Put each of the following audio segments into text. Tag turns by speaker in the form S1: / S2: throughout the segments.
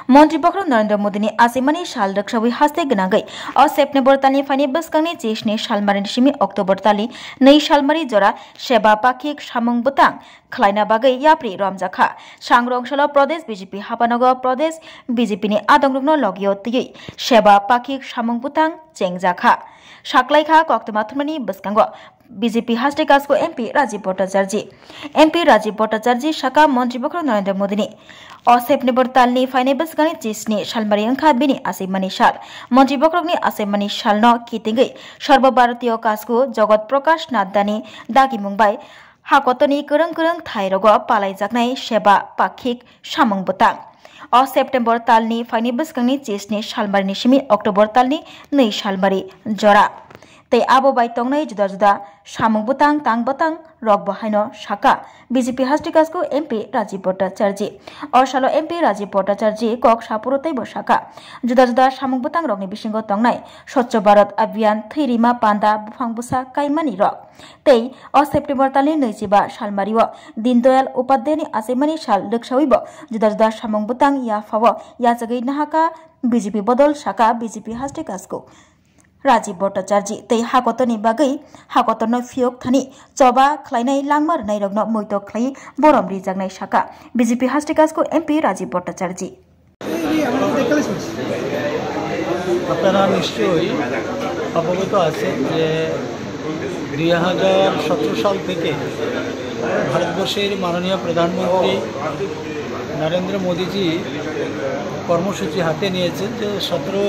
S1: मन्त्री बख्र नरेन्द्र मोदीनि आसिमानि साल रक्षावि हास्ते गनांगै अ सेप्टेम्बर तालनि फाइनि बसकांनि चिसनि सालमारिनि सिमि अक्टोबर तालि 2 सालमारि जरा सेबा पाखिक सामुं बुतां खलायना बागै याप्रि रमजाखा सांग्रंशाला प्रदेश बीजेपी हापानगर प्रदेश बीजेपी नि आदंग्रुंनो लगियो तियै सेबा पाखिक सामुं बुतां चेंगजाखा साक्लाइखा कक्तमा थुमनि बसकांगो बीजेपी हास्टे कास्को एमपी राजीव भट्टाचार्य शाखा मन्त्री बख्र नरेन्द्र मोदीनि अ सेप्टेम्बर तालनि फाइने बसकांनि चिसनि सालमारि अंखा बिनि आसिमानि साल मन्त्री बख्रनि आसिमानि सालनो कितिंगै सर्वभारतीय कास्को जगत प्रकाश नाद्दानि दागि मुंबाय हाकतनि गोरों थाइरगो पालायजाकनाय सेबा पाखिक सामुं बुतां अ सेप्टेम्बर तालनि फाइनि बसकांनि चिसनि सालमारिनि सिमि अक्टोबर तालनि 2 सालमारि जरा तै आबो बाय तंनाय जुदा जुदा सामुं बुतां तां बुतां रक बहायनो शाखा बीजेपी हास्टिकासको एमपी राजीव भट्टाचार्य और सालो एमपी राजीव भट्टाचार्य कक सापुरतै बशाखा जुदा जुदा सामुं बुतां रकनि बिसिंगो तंनाय स्वच्छ भारत अभियान थैरिमा पान्दा बुफां बुसा काइमानि रक तै अ सेप्टेम्बर तालनि 25 सालमारिओ दीनदयाल उपाध्यायनि आसिमानि साल लोकसाविबो जुदा जुदा सामुं बुतां याफावो याजगै नाहाका बीजेपी बदल शाखा बीजेपी हास्टिकासको राजीव भट्टाचार्य तै हाकतनि बागै हाकतनो फियोग थानि चबा खलायनाय लांमार नायरगनो मैतो खलाय बरम रिजागनाय शाखा बीजेपी हास्टिकासको एमपी राजीव भट्टाचार्य
S2: আপনারা নিশ্চয়ই অবগত আছেন যে 2017 সাল থেকে ভারতবর্ষের মাননীয় প্রধানমন্ত্রী নরেন্দ্র মোদীজি কর্মসূচি হাতে নিয়েছেন যে 17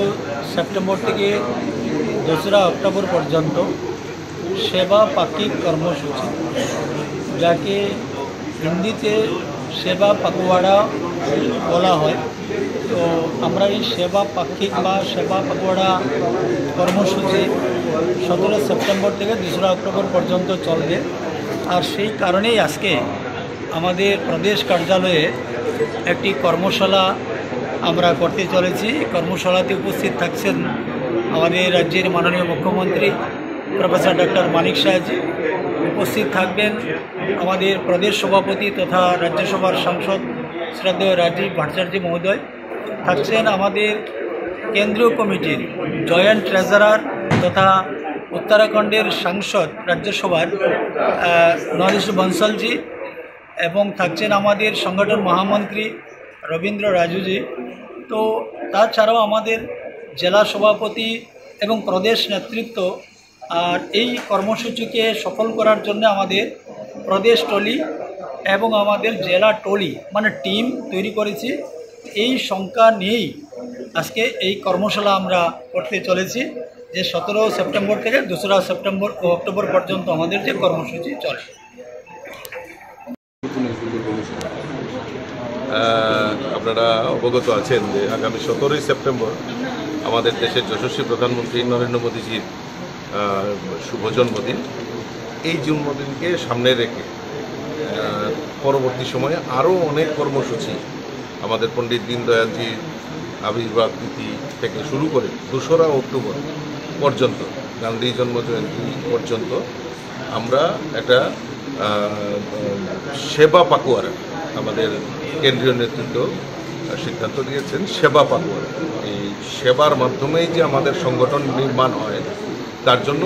S2: সেপ্টেম্বর থেকে 2 অক্টোবর পর্যন্ত সেবা পাক্ষিক কর্মসূচি যাকে হিন্দিতে সেবা পাকওয়াড়া বলা হয়। তো আমরা এই সেবা পাক্ষিক বা সেবা পাকওয়াড়া কর্মসূচি 17 সেপ্টেম্বর থেকে 2 অক্টোবর পর্যন্ত চলবে। আর সেই কারণেই আজকে আমাদের প্রদেশ কার্যালয়ে একটি কর্মশালা আমরা করতে চলেছি। কর্মশালাতে উপস্থিত থাকছেন আমাদের রাজ্যের মাননীয় মুখ্যমন্ত্রী প্রফেসর ডক্টর মানিক সাহাজি, উপস্থিত থাকবেন আমাদের প্রদেশ সভাপতি তথা রাজ্যসভার সাংসদ শ্রদ্ধেয় রাজীব ভট্টাচার্য মহোদয়, থাকছেন আমাদের কেন্দ্রীয় কমিটির জয়েন্ট ট্রেজারার তথা উত্তরাখণ্ডের সাংসদ রাজ্যসভার নরেশ বনসলজি, এবং থাকছেন আমাদের সংগঠন মহামন্ত্রী রবীন্দ্র রাজুজি। তো তাছাড়াও আমাদের জেলা সভাপতি এবং প্রদেশ নেতৃত্ব। আর এই কর্মসূচিকে সফল করার জন্য আমাদের প্রদেশ টলি এবং আমাদের জেলা টলি মানে টিম তৈরি করেছি। এই সংখ্যা নিয়েই আজকে এই কর্মশালা আমরা করতে চলেছি যে 17 সেপ্টেম্বর থেকে 2 সেপ্টেম্বর ও অক্টোবর পর্যন্ত আমাদের যে কর্মসূচি চলে।
S3: আপনারা অবগত আছেন যে আগামী 17 সেপ্টেম্বর আমাদের দেশের যশস্বী প্রধানমন্ত্রী নরেন্দ্র মোদীজির শুভ জন্মদিন। এই জন্মদিনকে সামনে রেখে পরবর্তী সময়ে আরও অনেক কর্মসূচি আমাদের পণ্ডিত দীনদয়ালজির আবির্ভাব তিথি থেকে শুরু করে 2 অক্টোবর পর্যন্ত গান্ধী জন্মজয়ন্তী পর্যন্ত আমরা একটা সেবা পাকুয়ারা আমাদের কেন্দ্রীয় নেতৃত্ব সিদ্ধান্ত নিয়েছেন সেবা পাকুয়ারা। এই সেবার মাধ্যমেই যে আমাদের সংগঠন নির্মাণ হয় তার জন্য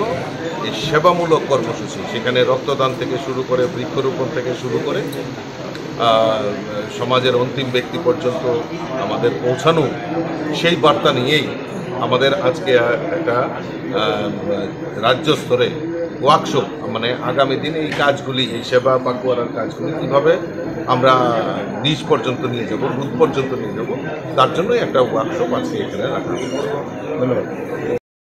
S3: এই সেবামূলক কর্মসূচি, সেখানে রক্তদান থেকে শুরু করে বৃক্ষরোপণ থেকে শুরু করে সমাজের অন্তিম ব্যক্তি পর্যন্ত আমাদের পৌঁছানো, সেই বার্তা নিয়েই আমাদের আজকে একটা রাজ্য স্তরে ওয়ার্কশপ, মানে আগামী দিনে এই কাজগুলি, এই সেবা পাকুয়ারার কাজগুলি কীভাবে আমরা নিজ পর্যন্ত নিয়ে যাব, বুথ পর্যন্ত নিয়ে যাব, তার জন্যই একটা ওয়ার্কশপ আজকে এখানে রাখা। ধন্যবাদ।